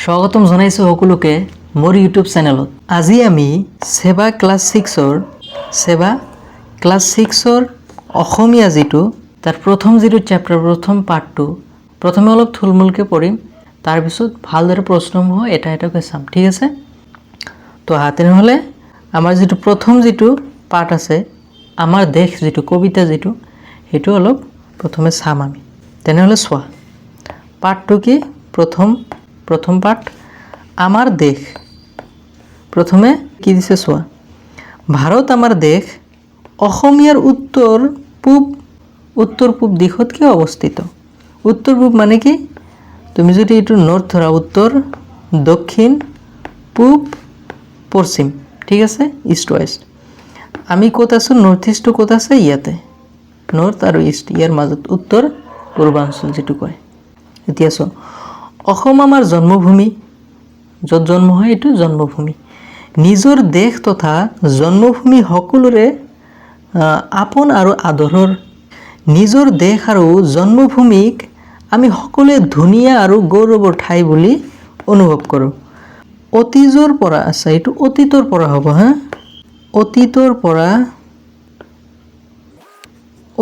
স্বাগতম জনাইছো সকলোকে মোৰ ইউটিউব চেনেলত। আজি আমি সেবা ক্লাছ 6ৰ অসমীয়া যিটো তাৰ প্ৰথম যিটো চেপ্টাৰ প্ৰথম পাৰ্টটো প্ৰথমে অলপ থুলমুলকৈ পঢ়িম, তাৰপিছত ভালদৰে প্ৰশ্নসমূহ এটা এটাকৈ চাম, ঠিক আছে? তো তেনেহ'লে আমাৰ যিটো প্ৰথম যিটো পাৰ্ট আছে আমাৰ দেশ যিটো কবিতা যিটো সেইটো অলপ প্ৰথমে চাম আমি। তেনেহ'লে চোৱা পাৰ্টটো কি? প্ৰথম পাৰ্ট আমাৰ দেশ। প্ৰথমে কি দিছে চোৱা, ভাৰত আমাৰ দেশ অসমীয়াৰ উত্তৰ পূব দিশতকে অৱস্থিত। উত্তৰ পূব মানে কি? তুমি যদি এইটো নৰ্থ ধৰা উত্তৰ, দক্ষিণ, পূব, পশ্চিম, ঠিক আছে, ইষ্ট ৱেষ্ট। আমি ক'ত আছোঁ? নৰ্থ ইষ্টটো ক'ত আছে? ইয়াতে নৰ্থ আৰু ইষ্ট, ইয়াৰ মাজত উত্তৰ পূৰ্বাঞ্চল যিটো কয়। এতিয়া চোৱা, অসম আমাৰ জন্মভূমি, য'ত জন্ম হয় এইটো জন্মভূমি। নিজৰ দেশ তথা জন্মভূমি সকলোৰে আপোন আৰু আদৰৰ। নিজৰ দেশ আৰু জন্মভূমিক আমি সকলোৱে ধুনীয়া আৰু গৌৰৱৰ ঠাই বুলি অনুভৱ কৰোঁ। অতীজৰ পৰা আছে, এইটো অতীতৰ পৰা হ'ব হা,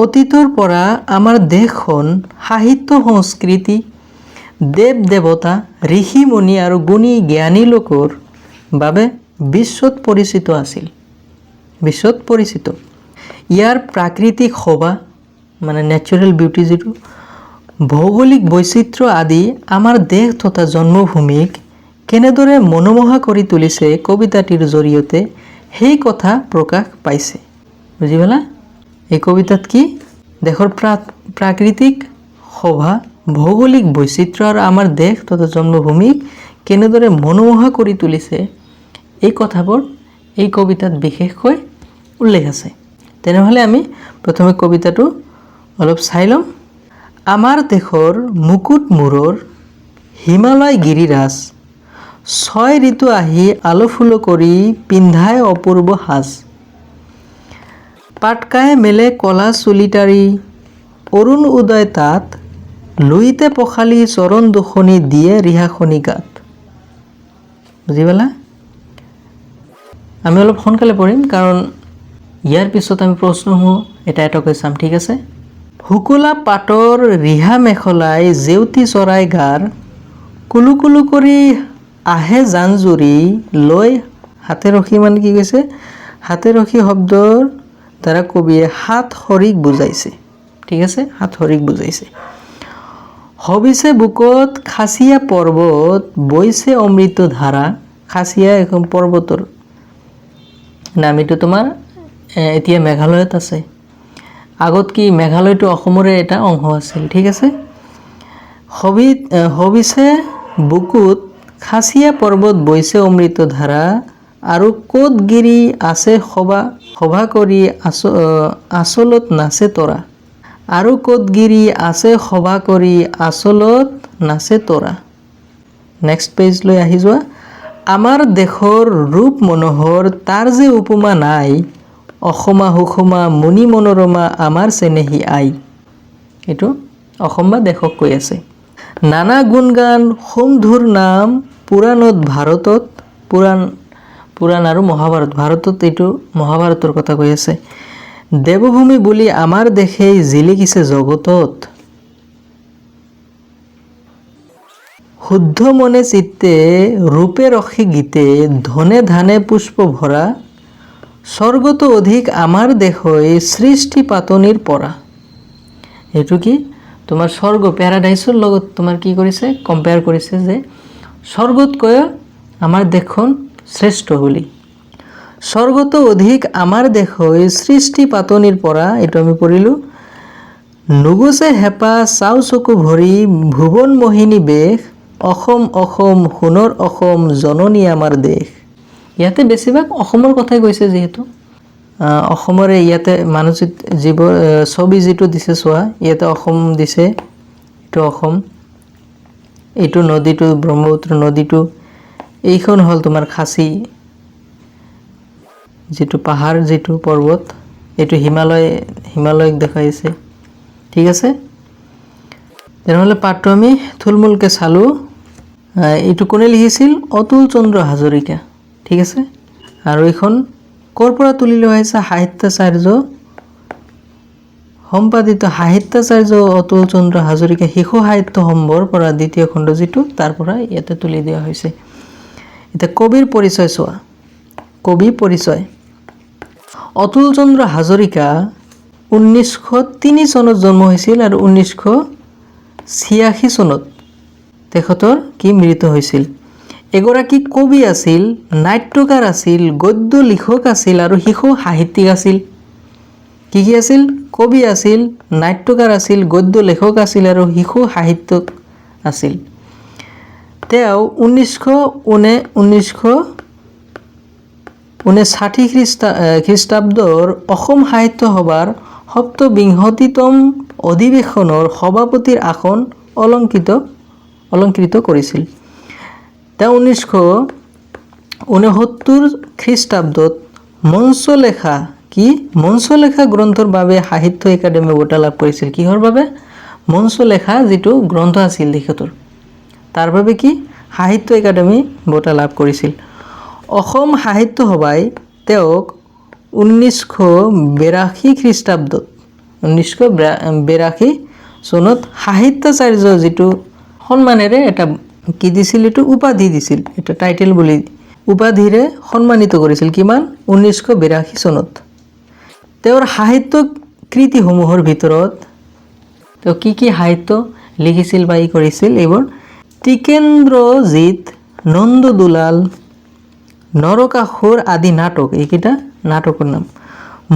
অতীতৰ পৰা আমাৰ দেশখন সাহিত্য সংস্কৃতি, দেৱ দেৱতা, ঋষিমুনি আৰু গুণী জ্ঞানী লোকৰ বাবে বিশ্বত পৰিচিত আছিল। ইয়াৰ প্ৰাকৃতিক শোভা মানে নেচাৰেল বিউটি যিটো, ভৌগোলিক বৈচিত্ৰ্য আদি আমাৰ দেশ তথা জন্মভূমিক কেনেদৰে মনোমোহা কৰি তুলিছে কবিতাটিৰ জৰিয়তে সেই কথা প্ৰকাশ পাইছে। বুজি পালা? এই কবিতাত কি দেশৰ প্ৰাকৃতিক শোভা, ভৌগোলিক বৈচিত্ৰ্য আৰু আমাৰ দেশ তথা জন্মভূমিক কেনেদৰে মনোমোহা কৰি তুলিছে এই কথাবোৰ এই কবিতাত বিশেষকৈ উল্লেখ আছে। তেনেহ'লে আমি প্ৰথমে কবিতাটো অলপ চাই ল'ম। আমাৰ দেশৰ মুকুট মূৰৰ হিমালয় গিৰিৰাজ, 6 ঋতু আহি আলোফুল কৰি পিন্ধাই অপূৰ্ব সাজ। পাটকাই মেলে কলা চুলিটাৰি, অৰুণ উদয় তাত, লুইতে পখালি চৰণ দুখনি দিয়ে ৰিহাখনি গাত। বুজি পালা? আমি অলপ সোনকালে পঢ়িম কাৰণ ইয়াৰ পিছত আমি প্ৰশ্নসমূহ এটা এটাকৈ চাম, ঠিক আছে? শুকুলা পাটৰ ৰিহা মেখলাই জেউতি চৰাই গাৰ, কুলু কুলু কৰি আহে জান-জুৰি লৈ। হাতে ৰখি মানে কি কৈছে? হাতে ৰখি শব্দৰ দ্বাৰা কবিয়ে সাত সৰিক বুজাইছে, ঠিক আছে? সাত সৰিক বুজাইছে। হবিছে বুকত খাচিয়া পৰ্বত, বৈছে অমৃত ধাৰা। খাচিয়া এখন পৰ্বতৰ নাম, এইটো তোমাৰ এতিয়া মেঘালয়ত আছে। আগত কি মেঘালয়টো অসমৰে এটা অংশ আছিল, ঠিক আছে? হবিছে বুকুত খাচিয়া পৰ্বত, বৈছে অমৃত ধাৰা, আৰু ক'ত গিৰি আছে সভা কৰি আচলত নাচে তৰা। আৰু ক'ত গিৰি আছে সভা কৰি আচলত নাচে তৰা। নেক্সট পেজ লৈ আহি যোৱা। আমাৰ দেশৰ ৰূপ মনোহৰ, তাৰ যে উপমা নাই, অসমা সুষমা মুনি মনোৰমা আমাৰ চেনেহী আই। এইটো অসম বা দেশক কৈ আছে। নানা গুণগান সোমধুৰ নাম, পুৰাণত ভাৰতত, পুৰাণ আৰু মহাভাৰত, ভাৰতত এইটো মহাভাৰতৰ কথা কৈ আছে। দেৱভূমি বুলি আমাৰ দেশেই জিলিকিছে জগতত, শুদ্ধ মনে চিত্তে ৰূপে ৰসে গীতে, ধনে ধানে পুষ্প ভৰা, স্বৰ্গত অধিক আমাৰ দেশ হৈ সৃষ্টি পাতনিৰ পৰা। এইটো কি তোমাৰ স্বৰ্গ পেৰাডাইছৰ লগত তোমাৰ কি কৰিছে? কম্পেয়াৰ কৰিছে যে স্বৰ্গতকৈ আমাৰ দেশখন শ্ৰেষ্ঠ বুলি। স্বৰ্গত অধিক আমাৰ দেশ হৈ সৃষ্টি পাতনিৰ পৰা, এইটো আমি পঢ়িলোঁ। নুগুছে হেঁপাহ চাও চকু ভৰি, ভুৱন মোহিনী বেশ, অসম অসম সোণৰ অসম জননী আমাৰ দেশ। ইয়াতে বেছিভাগ অসমৰ কথাই কৈছে, যিহেতু অসমৰে ইয়াতে মানচিত ছবি যিটো দিছে চোৱা, ইয়াতে অসম দিছে, এইটো অসম, এইটো নদীটো ব্ৰহ্মপুত্ৰ নদীটো, এইখন হ'ল তোমাৰ খাচী যিটো পাহাৰ, যিটো পৰ্বত, এইটো হিমালয়ক দেখাইছে, ঠিক আছে? তেনেহ'লে পাঠটো আমি থুলমূলকৈ চালোঁ। এইটো কোনে লিখিছিল? অতুল চন্দ্ৰ হাজৰিকা। ঠিক আছে, আৰু এইখন ক'ৰ পৰা তুলি লোৱা হৈছে? সাহিত্যাচাৰ্য সম্পাদিত সাহিত্যাচাৰ্য অতুল চন্দ্ৰ হাজৰিকা শিশু সাহিত্য সম্ভৰ পৰা দ্বিতীয় খণ্ড যিটো, তাৰ পৰা ইয়াতে তুলি দিয়া হৈছে। এতিয়া কবিৰ পৰিচয় চোৱা। কবি পৰিচয়: অতুল চন্দ্ৰ হাজৰিকা 1903 চনত জন্ম হৈছিল আৰু 1986 চনত তেখেতৰ মৃত্যু হৈছিল। এগৰাকী কবি আছিল, নাট্যকাৰ আছিল, গদ্য লিখক আছিল আৰু শিশু সাহিত্যিক আছিল। কি আছিল? কবি আছিল, নাট্যকাৰ আছিল, গদ্য লেখক আছিল আৰু শিশু সাহিত্যক আছিল। তেওঁ 1959 খ্ৰীষ্টাব্দৰ অসম সাহিত্য সভাৰ ৭বিংশতিতম অধিৱেশনৰ সভাপতিৰ আসন অলংকৃত কৰিছিল। তেওঁ 1969 খ্ৰীষ্টাব্দত মঞ্চলেখা গ্ৰন্থৰ বাবে সাহিত্য একাডেমি বঁটা লাভ কৰিছিল। কিহৰ বাবে? মঞ্চলেখা যিটো গ্ৰন্থ আছিল তেখেতৰ, তাৰ বাবে সাহিত্য একাডেমি বঁটা লাভ কৰিছিল। অসম সাহিত্য সভাই তেওঁক 1982 খ্ৰীষ্টাব্দত 1982 চনত সাহিত্যাচাৰ্য যিটো সন্মানেৰে এটা দিছিল, এইটো উপাধি দিছিল, এটা টাইটেল বুলি উপাধিৰে সন্মানিত কৰিছিল। কিমান? 1982 চনত। তেওঁৰ সাহিত্য কৃতিসমূহৰ ভিতৰত তেওঁ কি সাহিত্য লিখিছিল বা কৰিছিল? এইবোৰ টিকেন্দ্ৰজিৎ, নন্দদুলাল, নৰকাসুৰ আদি নাটক, এইকেইটা নাটকৰ নাম।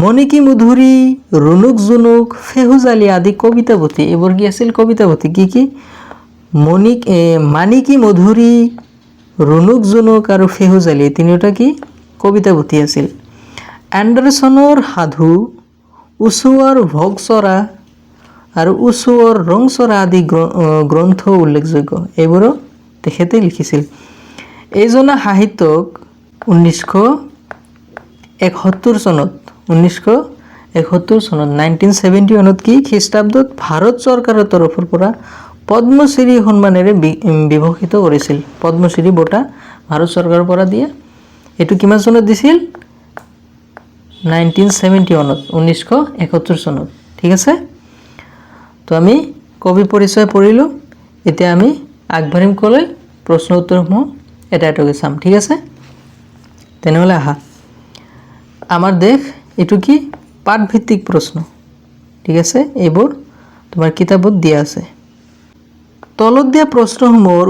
মণিকী মধুৰী, ৰুণুক জুনুক, ফেহুজালি আদি কবিতাপুথি। এইবোৰ কি আছিল? কবিতাপুথি। কি? মাণিকী মধুৰী, ৰুণুক জুনুক আৰু ফেহুজালি, তিনিওটা কবিতাপুথি আছিল। এণ্ডাৰছনৰ সাধু, উছুৱৰ ভোগচৰা আৰু উছুৱৰ ৰংচৰা আদি গ্ৰন্থ উল্লেখযোগ্য। এইবোৰো তেখেতে লিখিছিল। এইজনা সাহিত্যক 1971 চনত 1971 খ্ৰীষ্টাব্দত ভাৰত চৰকাৰৰ তৰফৰ পৰা পদ্মশ্ৰী সন্মানেৰে বিভূষিত কৰিছিল। পদ্মশ্ৰী বঁটা ভাৰত চৰকাৰৰ পৰা দিয়ে। এইটো কিমান চনত দিছিল? 1971 চনত। ঠিক আছে, তো আমি কবি পৰিচয় পঢ়িলোঁ। এতিয়া আমি আগবাঢ়িম ক'লৈ? প্ৰশ্ন উত্তৰসমূহ এটা এটাকৈ চাম। ঠিক আছে, তেনেহ'লে আহা। আমাৰ দেশ, এইটো পাঠভিত্তিক প্ৰশ্ন। ঠিক আছে, এইবোৰ তোমাৰ কিতাপত দিয়া আছে। তলত দিয়া প্ৰশ্নসমূহৰ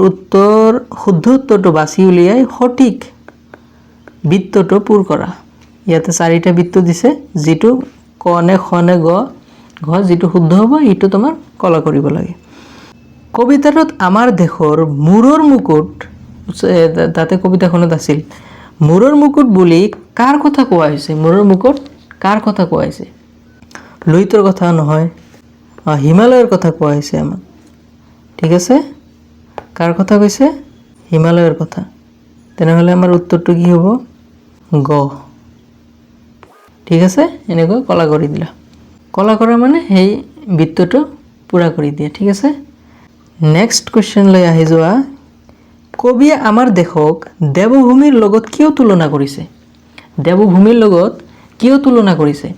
শুদ্ধ উত্তৰটো বাছি উলিয়াই সঠিক বৃত্তটো পূৰ কৰা। ইয়াতে 4টা বৃত্ত দিছে, যিটো ক নে খ নে গ যিটো শুদ্ধ হ'ব এইটো তোমাৰ কলা কৰিব লাগে। কবিতাটোত আমাৰ দেশৰ মূৰৰ মুকুট, তাতে কবিতাখনত আছিল, মূৰৰ মুকুট বুলি কাৰ কথা কোৱা হৈছে? মূৰৰ মুকুট কাৰ কথা কোৱা হৈছে? লুইতৰ কথা নহয়, হিমালয়ৰ কথা কোৱা হৈছে আমাক। ঠিক আছে, কাৰ কথা কৈছে? হিমালয়ৰ কথা। তেনেহ'লে আমাৰ উত্তৰটো কি হ'ব? গ। ঠিক আছে, এনেকৈ কলা কৰি দিলা। কলা কৰা মানে সেই বৃত্তটো পূৰা কৰি দিয়া। ঠিক আছে, নেক্সট কুৱেশ্যনলৈ আহি যোৱা। কবিয়ে আমাৰ দেশক দেৱভূমিৰ লগত কিয় তুলনা কৰিছে? দেৱভূমিৰ লগত কিয় তুলনা কৰিছে?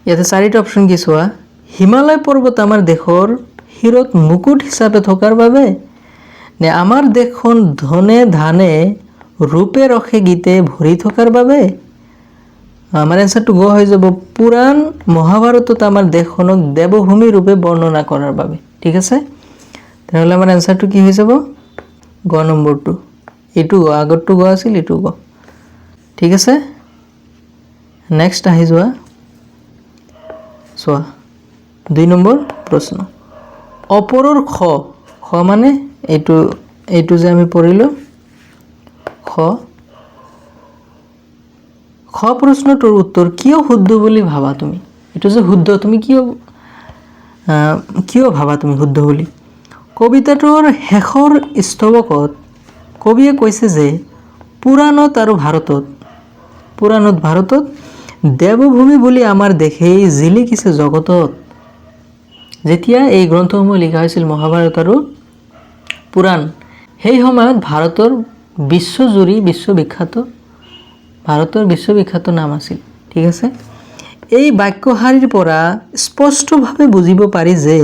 ইয়াতে 4টা অপশ্যন কি চোৱা। হিমালয় পৰ্বত আমাৰ দেশৰ শিৰত মুকুট হিচাপে থকাৰ বাবে, নে আমাৰ দেশখন ধনে ধানে ৰূপে ৰসে গীতে ভৰি থকাৰ বাবে? আমাৰ এনচাৰটো গ হৈ যাব, পুৰাণ মহাভাৰতত আমাৰ দেশখনক দেৱভূমি ৰূপে বৰ্ণনা কৰাৰ বাবে। ঠিক আছে, তেনেহ'লে আমাৰ এনচাৰটো কি হৈ যাব? গ নম্বৰটো। এইটো গ, আগৰটো গ আছিল, এইটো গ। ঠিক আছে, নেক্সট আহি যোৱা। চোৱা 2 নম্বৰ প্ৰশ্ন। অপৰৰ খ মানে এইটো যে আমি পঢ়িলোঁ খ প্ৰশ্নটোৰ উত্তৰ কিয় শুদ্ধ বুলি ভাবা তুমি? এইটো যে শুদ্ধ, তুমি কিয় ভাবা তুমি শুদ্ধ বুলি? কবিতাটোৰ শেষৰ স্তৱকত কবিয়ে কৈছে যে পুৰাণত ভাৰতত দেৱভূমি বুলি আমাৰ দেশেই জিলিকিছে জগতত। যেতিয়া এই গ্ৰন্থসমূহ লিখা হৈছিল মহাভাৰত আৰু পুৰাণ সেই সময়ত ভাৰতৰ বিশ্ববিখ্যাত নাম আছিল। ঠিক আছে, এই বাক্যশাৰীৰ পৰা স্পষ্টভাৱে বুজিব পাৰি যে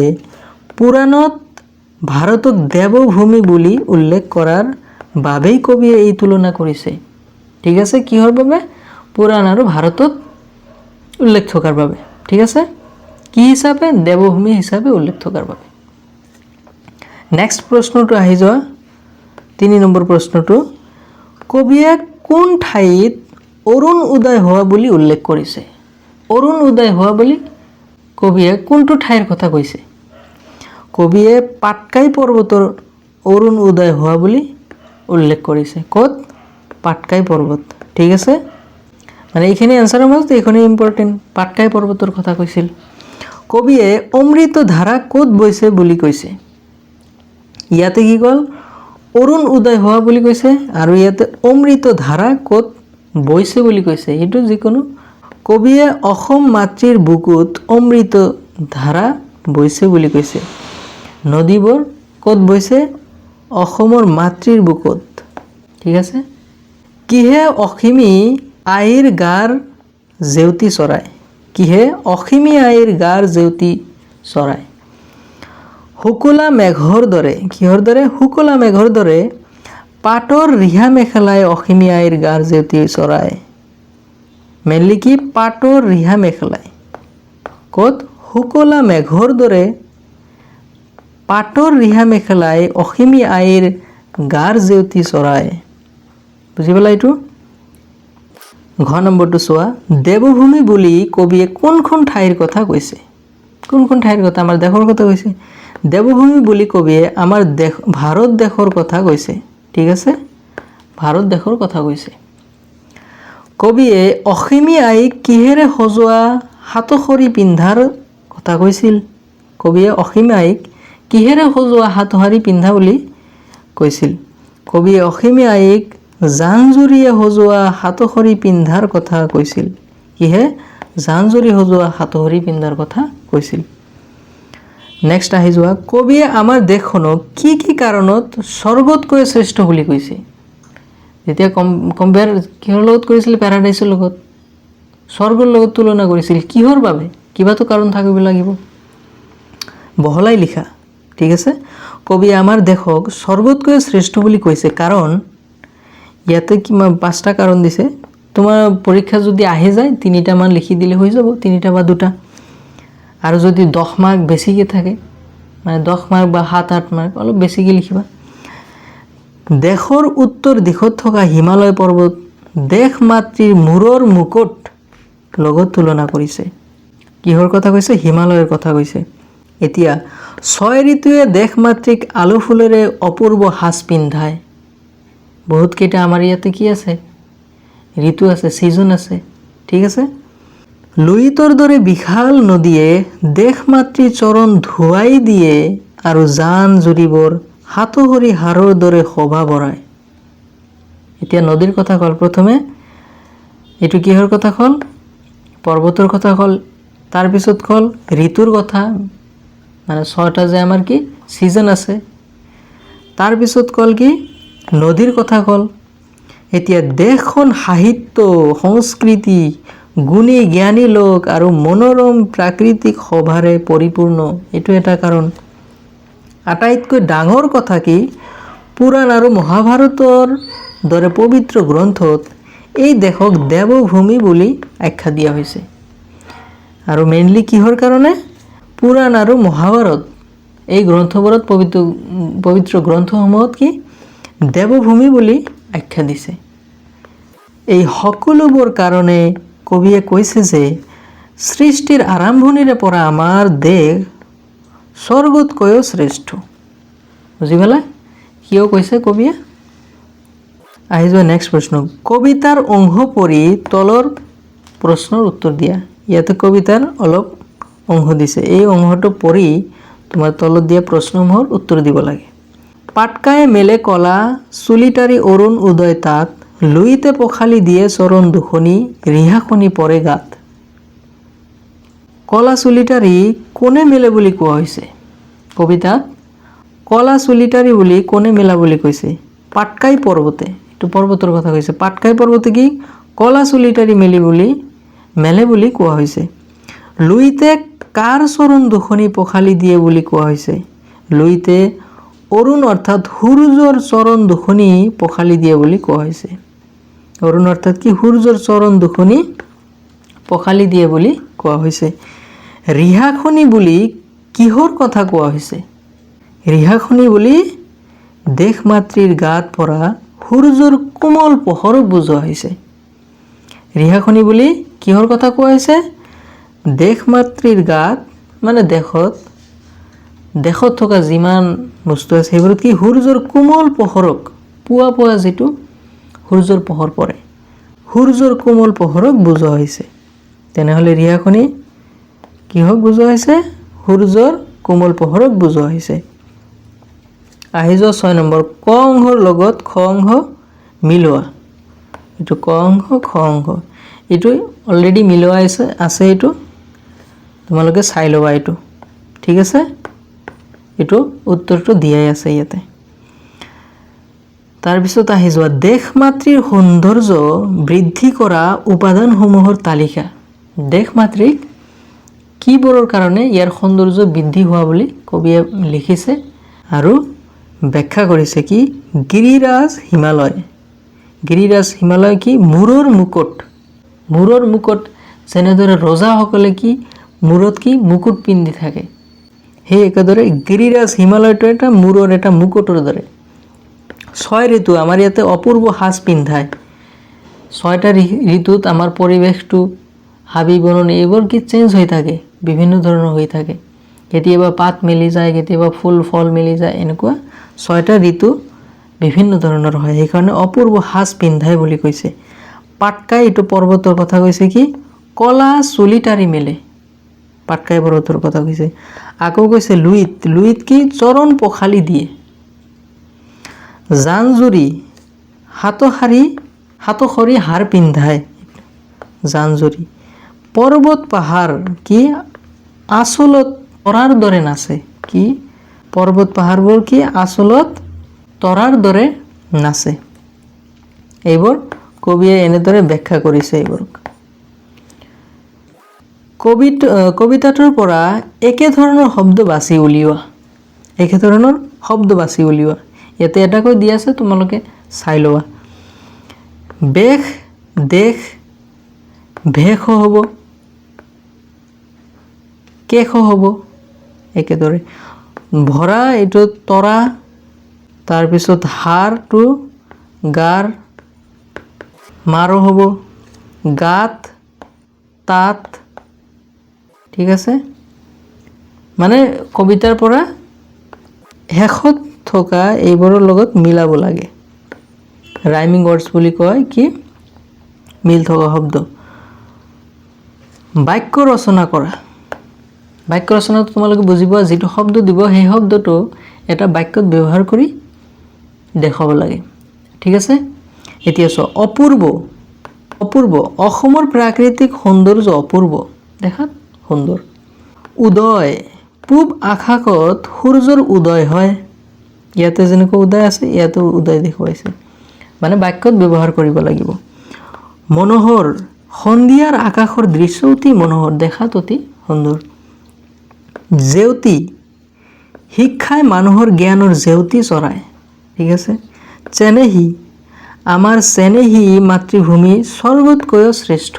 পুৰাণত ভাৰতক দেৱভূমি বুলি উল্লেখ কৰাৰ বাবেই কবিয়ে এই তুলনা কৰিছে। ঠিক আছে, কিহৰ বাবে? পুৰাণ আৰু ভাৰতত উল্লেখ থকাৰ বাবে। ঠিক আছে, কি হিচাপে? দেৱভূমি হিচাপে উল্লেখ থকাৰ বাবে। নেক্সট প্ৰশ্নটো আহি যোৱা, 3 নম্বৰ প্ৰশ্নটো, কবিয়ে কোন ঠাইত অৰুণ উদয় হোৱা বুলি উল্লেখ কৰিছে? অৰুণ উদয় হোৱা বুলি কবিয়ে কোনটো ঠাইৰ কথা কৈছে? কবিয়ে পাটকাই পৰ্বতৰ অৰুণ উদয় হোৱা বুলি উল্লেখ কৰিছে। ক'ত? পাটকাই পৰ্বত। ঠিক আছে, মানে এইখিনি এনচাৰৰ মাজত এইখিনি ইম্পৰ্টেণ্ট। পাটকাই পৰ্বতৰ কথা কৈছিল। কবিয়ে অমৃত ধাৰা ক'ত বৈছে বুলি কৈছে? ইয়াতে কি ক'ল? অৰুণ উদয় হোৱা বুলি কৈছে, আৰু ইয়াতে অমৃত ধাৰা ক'ত বৈছে বুলি কৈছে। এইটো যিকোনো। কবিয়ে অসম মাতৃৰ বুকুত অমৃত ধাৰা বৈছে বুলি কৈছে। নদীবোৰ ক'ত বৈছে? অসমৰ মাতৃৰ বুকুত। ঠিক আছে, কিহে অসীমী আইৰ গাৰ জেউতি চৰায়? কিহে অসীমী আইৰ গাৰ জেউতি চৰায়? শুকুলা মেঘৰ দৰে, কিহৰ দৰে? শুকুলা মেঘৰ দৰে পাটৰ ৰিহা মেখেলাই অসীমী আইৰ গাৰ জেউতি চৰায়। মেইনলি কি? পাটৰ ৰিহা মেখেলাই। ক'ত? শুকুলা মেঘৰ দৰে পাটৰ ৰিহা মেখেলাই অসীমী আইৰ গাৰ জেউতি চৰায়। বুজি পালা এইটো? ঘ নম্বৰটো চোৱা, দেৱভূমি বুলি কবিয়ে কোনখন ঠাইৰ কথা কৈছে? কোনখন ঠাইৰ কথা? আমাৰ দেশৰ কথা কৈছে। দেৱভূমি বুলি কবিয়ে আমাৰ দেশ ভাৰত দেশৰ কথা কৈছে। ঠিক আছে, ভাৰত দেশৰ কথা কৈছে। কবিয়ে অসীমী আইক কিহেৰে সজোৱা হাতখৰি পিন্ধাৰ কথা কৈছিল? কবিয়ে অসীমী আইক কিহেৰে সজোৱা হাতখৰি পিন্ধা বুলি কৈছিল? কবিয়ে অসীমী আইক জান-জুৰিয়ে সজোৱা হাতখৰি পিন্ধাৰ কথা কৈছিল। কিহে? জান-জুৰি সজোৱা হাতখৰি পিন্ধাৰ কথা কৈছিল। নেক্সট আহি যোৱা, কবিয়ে আমাৰ দেশখনক কি কি কাৰণত স্বৰ্গতকৈ শ্ৰেষ্ঠ বুলি কৈছে? যেতিয়া কম্পেয়াৰ কিহৰ লগত কৰিছিল? পেৰাডাইছৰ লগত, স্বৰ্গৰ লগত তুলনা কৰিছিল। কিহৰ বাবে? কিবাতো কাৰণ থাকিব লাগিব। বহলাই লিখা। ঠিক আছে, কবিয়ে আমাৰ দেশক স্বৰ্গতকৈ শ্ৰেষ্ঠ বুলি কৈছে কাৰণ ইয়াতে কিমান 5টা কাৰণ দিছে। তোমাৰ পৰীক্ষা যদি আহি যায় 3টা মান লিখি দিলে হৈ যাব, 3টা বা 2টা। আৰু যদি 10 মাৰ্ক বেছিকৈ থাকে, মানে 10 মাৰ্ক বা 7-8 মাৰ্ক, অলপ বেছিকৈ লিখিবা। দেশৰ উত্তৰ দিশত থকা হিমালয় পৰ্বত দেশ মাতৃৰ মূৰৰ মুকুট লগত তুলনা কৰিছে। কিহৰ কথা কৈছে? হিমালয়ৰ কথা কৈছে। এতিয়া 6 ঋতুৱে দেশ মাতৃক আলু ফুলেৰে অপূৰ্ব সাজ পিন্ধায়। বহুত কেইটা আমাৰ ইয়াতে কি আছে? ঋতু আছে, ছিজন আছে। ঠিক আছে, লুইতৰ দৰে বিশাল নদীয়ে দেশ মাতৃৰ চৰণ ধুৱাই দিয়ে আৰু জান জুৰিবোৰ হাতখৰি হাৰৰ দৰে শোভা বঢ়ায়। এতিয়া নদীৰ কথা ক'ল প্ৰথমে, এইটো কিহৰ কথা ক'ল? পৰ্বতৰ কথা ক'ল। তাৰপিছত ক'ল ঋতুৰ কথা, মানে 6টা যে আমাৰ কি ছিজন আছে। তাৰপিছত ক'ল কি? নদীৰ কথা ক'ল। এতিয়া দেশখন সাহিত্য, সংস্কৃতি, গুণী জ্ঞানী লোক আৰু মনোৰম প্ৰাকৃতিক শোভাৰে পৰিপূৰ্ণ। এইটো এটা কাৰণ। আটাইতকৈ ডাঙৰ কথা কি? পুৰাণ আৰু মহাভাৰতৰ দৰে পবিত্ৰ গ্ৰন্থত এই দেশক দেৱভূমি বুলি আখ্যা দিয়া হৈছে। আৰু মেইনলি কিহৰ কাৰণে? পুৰাণ আৰু মহাভাৰত এই গ্ৰন্থবোৰত পবিত্ৰ গ্ৰন্থসমূহত কি দেৱভূমি বুলি আখ্যা দিছে। এই সকলোবোৰ কাৰণে কবিয়ে কৈছে যে সৃষ্টিৰ আৰম্ভণিৰে পৰা আমাৰ দেশ স্বৰ্গতকৈও শ্ৰেষ্ঠ। বুজি পালা কিয় কৈছে কবিয়ে? আহি যোৱা নেক্সট প্ৰশ্ন, কবিতাৰ অংশ পঢ়ি তলৰ প্ৰশ্নৰ উত্তৰ দিয়া। ইয়াতে কবিতাৰ অলপ অংশ দিছে, এই অংশটো পঢ়ি তোমাৰ তলত দিয়া প্ৰশ্নসমূহৰ উত্তৰ দিব লাগে। পাটকায়ে মেলে কলা চুলিটাৰি অৰুণ উদয় তাত, লুইতে পখালি দিয়ে চৰণ দুখনি, ৰিহাখনি পৰে গাত। কলা চুলিটাৰি কোনে মেলে বুলি কোৱা হৈছে? কবিতাত কলা চুলিটাৰী বুলি কোনে মেলা বুলি কৈছে? পাটকাই পৰ্বতে। এইটো পৰ্বতৰ কথা কৈছে। পাটকাই পৰ্বতে কি কলা চুলিটাৰী মেলে বুলি কোৱা হৈছে। লুইতে কাৰ চৰণ দুখনি পখালি দিয়ে বুলি কোৱা হৈছে? লুইতে অৰুণ অৰ্থাৎ সূৰ্যৰ চৰণ দুখনি পখালি দিয়ে বুলি কোৱা হৈছে। অৰুণ অৰ্থাৎ কি সূৰ্যৰ চৰণ দুখনি পখালি দিয়ে বুলি কোৱা হৈছে। ৰিহাখনি বুলি কিহৰ কথা কোৱা হৈছে? ৰিহাখনি বুলি দেশ মাতৃৰ গাত পৰা সূৰ্যৰ কোমল পোহৰক বুজোৱা হৈছে। ৰিহাখনি বুলি কিহৰ কথা কোৱা হৈছে? দেশ মাতৃৰ গাত মানে দেশত থকা যিমান বস্তু আছে সেইবোৰত কি সূৰ্যৰ কোমল পোহৰক পুৱা যিটো সূৰ্যৰ পোহৰ পৰে সূৰ্যৰ কোমল পোহৰক বুজোৱা হৈছে। তেনেহ'লে ৰিহাখনি কিহক বুজোৱা হৈছে? সূৰ্যৰ কোমল পোহৰক বুজোৱা হৈছে। আহি যোৱা 6 নম্বৰ, ক অংশৰ লগত খ অংশ মিলোৱা। এইটো ক অংশ খ অংশ এইটো অলৰেডি মিলোৱা আছে। এইটো তোমালোকে চাই ল'বা এইটো, ঠিক আছে? এইটো উত্তৰটো দিয়াই আছে ইয়াতে। তাৰপিছত আহি যোৱা দেশ মাতৃৰ সৌন্দৰ্য বৃদ্ধি কৰা উপাদানসমূহৰ তালিকা। দেশ মাতৃক কিবোৰৰ কাৰণে ইয়াৰ সৌন্দৰ্য বৃদ্ধি হোৱা বুলি কবিয়ে লিখিছে আৰু ব্যাখ্যা কৰিছে কি? গিৰিৰাজ হিমালয়। গিৰিৰাজ হিমালয় কি? মূৰৰ মুকুট যেনেদৰে ৰজাসকলে কি মূৰত কি মুকুট পিন্ধি থাকে, সেই একেদৰে গিৰিৰাজ হিমালয়টো এটা মূৰৰ এটা মুকুটৰ দৰে। 6 ঋতু আমাৰ ইয়াতে অপূৰ্ব সাজ পিন্ধায়। 6টা ঋতুত আমাৰ পৰিৱেশটো হাবি বননি এইবোৰ কি চেঞ্জ হৈ থাকে, বিভিন্ন ধৰণৰ হৈ থাকে। কেতিয়াবা পাত মেলি যায়, কেতিয়াবা ফুল ফল মেলি যায়, এনেকুৱা 6টা ঋতু বিভিন্ন ধৰণৰ হয়। সেইকাৰণে অপূৰ্ব সাজ পিন্ধায় বুলি কৈছে। পাটকাই এইটো পৰ্বতৰ কথা কৈছে কি? কলা চুলিটাৰী মেলে। পাটকাই পৰ্বতৰ কথা কৈছে। আকৌ কৈছে লুইত কি? চৰণ পখালি দিয়ে। জানজুৰি হাতখৰি হাৰ পিন্ধায়। জানজুৰি পৰ্বত পাহাৰ কি? আচলত তৰাৰ দৰে নাচে। কি? পৰ্বত পাহাৰবোৰ কি আচলত তৰাৰ দৰে নাচে। এইবোৰ কবিয়ে এনেদৰে ব্যাখ্যা কৰিছে। এইবোৰক কবিতাটোৰ পৰা একে ধৰণৰ শব্দ বাছি উলিওৱা। ইয়াতে এটাকৈ দিয়া আছে, তোমালোকে চাই লোৱা। বেশ দেশ ভেষ হ'ব, কেশ হ'ব, একেদৰে ভৰা এইটো তৰা, তাৰপিছত হাৰটো গাৰ, মাৰো হ'ব, গাত তাত, ঠিক আছে? মানে কবিতাৰ পৰা শেষত থকা এইবোৰৰ লগত মিলাব লাগে। ৰাইমিং ৱৰ্ডছ বুলি কয় কি? মিল থকা শব্দ। বাক্য ৰচনা কৰা। বাক্য ৰচনাটো তোমালোকে বুজি পোৱা, যিটো শব্দ দিব সেই শব্দটো এটা বাক্যত ব্যৱহাৰ কৰি দেখাব লাগে, ঠিক আছে? এতিয়া চোৱা, অপূৰ্ব অসমৰ প্ৰাকৃতিক সৌন্দৰ্য অপূৰ্ব, দেখাত সুন্দৰ। উদয় পূব আকাশত সূৰ্যৰ উদয় হয়। ইয়াতে যেনেকৈ উদয় আছে ইয়াতো উদয় দেখুৱাইছে, মানে বাক্যত ব্যৱহাৰ কৰিব লাগিব। মনোহৰ সন্ধিয়াৰ আকাশৰ দৃশ্য অতি মনোহৰ, দেখাত অতি সুন্দৰ। জেউতি শিক্ষাই মানুহৰ জ্ঞানৰ জেউতি চৰায়, ঠিক আছে? চেনেহী আমাৰ চেনেহী মাতৃভূমি স্বৰ্গতকৈও শ্ৰেষ্ঠ।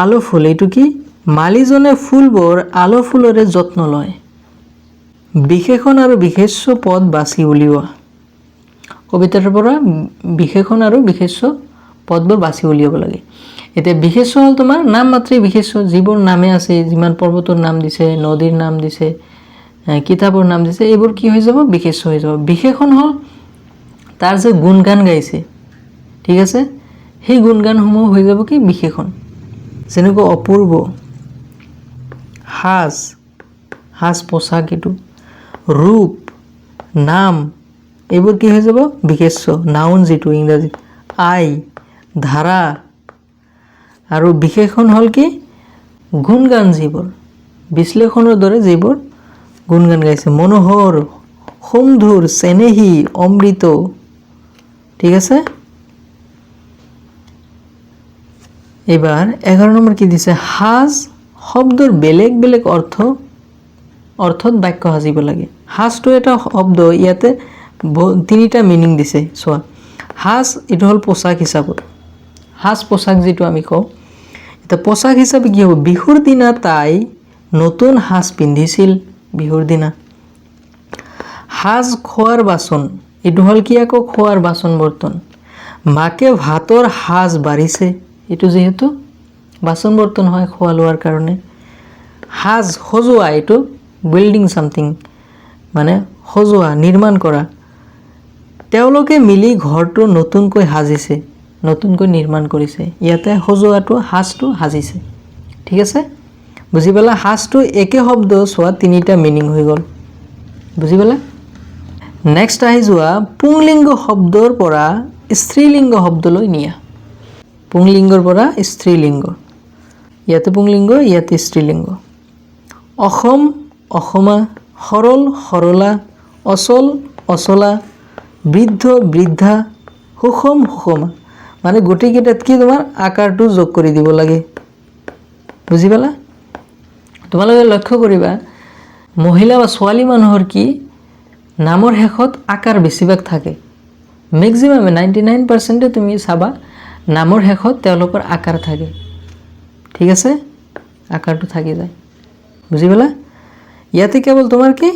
আলো ফুল এইটো কি? মালিজনে ফুলবোৰ আলো ফুলৰে যত্ন লয়। বিশেষণ আৰু বিশেষ্য পদ বাছি উলিওৱা। কবিতাৰ পৰা বিশেষণ আৰু বিশেষ্য পদবোৰ বাছি উলিয়াব লাগে। এতিয়া বিশেষ্য হ'ল তোমাৰ নাম মাত্ৰেই বিশেষ্য, যিবোৰ নামে আছে, যিমান পৰ্বতৰ নাম দিছে, নদীৰ নাম দিছে, কিতাপৰ নাম দিছে, এইবোৰ কি হৈ যাব? বিশেষ্য হৈ যাব। বিশেষণ হ'ল তাৰ যে গুণগান গাইছে, ঠিক আছে? সেই গুণগানসমূহ হৈ যাব কি? বিশেষণ। যেনেকৈ অপূৰ্ব, সাজ পোছাক, এইটো ৰূপ, নাম, এইবোৰ কি হৈ যাব? বিশেষ্য। নাউন যিটো ইংৰাজীত, আই, ধাৰা। আৰু বিশেষণ হ'ল কি? গুণগান, যিবোৰ বিশ্লেষণৰ দৰে যিবোৰ গুণগান গাইছে মনোহৰ সুমধুৰ চেনেহী অমৃত ঠিক আছে এবাৰ 11 নম্বৰ কি দিছে হাজ শব্দৰ বেলেগ বেলেগ অৰ্থত বাক্য সাজিব লাগে হাজটো এটা শব্দ ইয়াতে তিনিটা মিনিং দিছে চোৱা হাজ এটা হল পোশাক হিচাপত হাজ পোশাক যেটো আমি কওঁ এটা পোশাক হিচাপে কি হ'ব বিহুৰ দিনা তাই নতুন হাজ পিন্ধিছিল বিহুৰ দিনা হাজ খোৱাৰ বাচন এটো হল কি আকৌ খোৱাৰ বাচন বৰ্তন মাকে ভাতৰ হাজ বাঢ়িছে এটো যেহেতু বাচন বৰ্তন হয় খোৱা লোৱাৰ কাৰণে হাজ সজোৱা এটো বিল্ডিং সামথিং মানে সজোৱা নিৰ্মাণ কৰা তেওঁলোকে মিলি ঘৰটো নতুনকৈ হাজিছে নতুনকৈ নিৰ্মাণ কৰিছে ইয়াতে সজোৱাটো হাজটো হাজিছে ঠিক আছে বুজি পালা হাজটো একে শব্দ সোৱা তিনিটা মিনিং হৈ গল বুজি পালা নেক্সট আহি যোৱা পুংলিংগ শব্দৰ পৰা স্ত্ৰীলিংগ শব্দলৈ নিয়া পুংলিংগৰ পৰা স্ত্ৰীলিংগ ইয়াতে পুংলিংগ ইয়াতে স্ত্ৰীলিংগ অসম অসমা সৰল সৰলা অচল অচলা বৃদ্ধ বৃদ্ধা সুষম সুষমা মানে গোটেইকেইটাত কি তোমাৰ আকাৰটো যোগ কৰি দিব লাগে বুজি পালা তোমালোকে লক্ষ্য কৰিবা মহিলা বা ছোৱালী মানুহৰ কি নামৰ শেষত আকাৰ বেছিভাগ থাকে ম্যাক্সিমাম 99% তুমি চাবা নামৰ শেষত তেওঁলোকৰ আকাৰ থাকে ঠিক আছে আকাৰটো থাকি যায় বুজি পালা ইয়াতে কেৱল তোমাৰ কি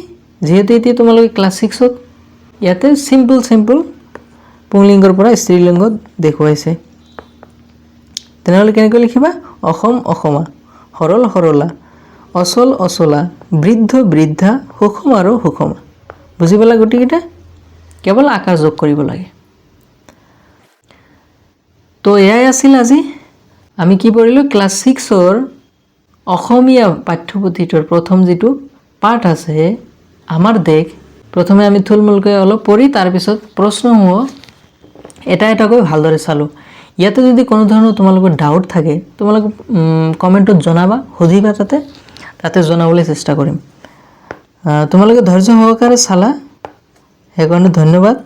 যেহেতু এতিয়া তোমালোকে ক্লাস 6 ত ইয়াতে সিম্পল পুংলিংগৰ পৰা স্ত্ৰীলিংগ দেখুৱাইছে তেনেহলে কেনেকৈ লিখিবা অসম অসমা সৰল সৰলা অচল অচলা বৃদ্ধ বৃদ্ধা সুষম আৰু সুষমা বুজি পালা গোটেইকেইটা কেৱল আকাৰ যোগ কৰিব লাগে তো এয়াই আছিল আজি আমি কি পঢ়িলো ক্লাস 6 ৰ অসমীয়া পাঠ্যপুথিটোৰ প্ৰথম যেটো পাঠ আছে আমাৰ দেশ প্ৰথমে আমি থুলমুলকৈ অলপ পঢ়ি তাৰ পিছত প্ৰশ্নসমূহ এটা এটাকৈ ভালদৰে চালো ইয়াতে যদি কোনো ধৰণৰ তোমালোকৰ ডাউট থাকে তোমালোক কমেন্টত জনাবা সুধিবা তাতে জনাবলৈ চেষ্টা কৰিম তোমালোকে ধৈৰ্য সহকাৰে চালা সেইকাৰণে ধন্যবাদ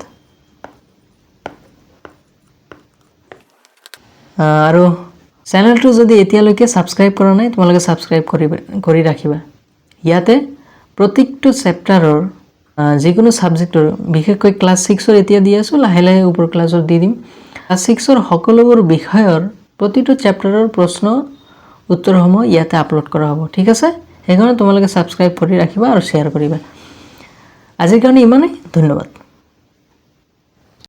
আৰু চেনেলটো যদি এতিয়ালৈকে সাবস্ক্ৰাইব কৰা নাই তোমালোকে সাবস্ক্ৰাইব কৰি ৰাখিবা ইয়াতে প্ৰত্যেকটো চেপ্টাৰৰ যিকোনো সাবজেক্টৰ বিশেষকৈ ক্লাস 6 ৰ এতিয়া দি আছো লাহে লাহে ওপৰ ক্লাছৰ দি দিম ক্লাস 6 ৰ সকলোবোৰ বিষয়ৰ প্ৰতিটো চেপ্টাৰৰ প্ৰশ্ন উত্তৰসমূহ ইয়াতে আপলোড কৰা হ'ব ঠিক আছে সেইকাৰণে তোমালোকে সাবস্ক্ৰাইব কৰি ৰাখিবা আৰু শেয়াৰ কৰিবা আজিৰ কাৰণে ইমানেই ধন্যবাদ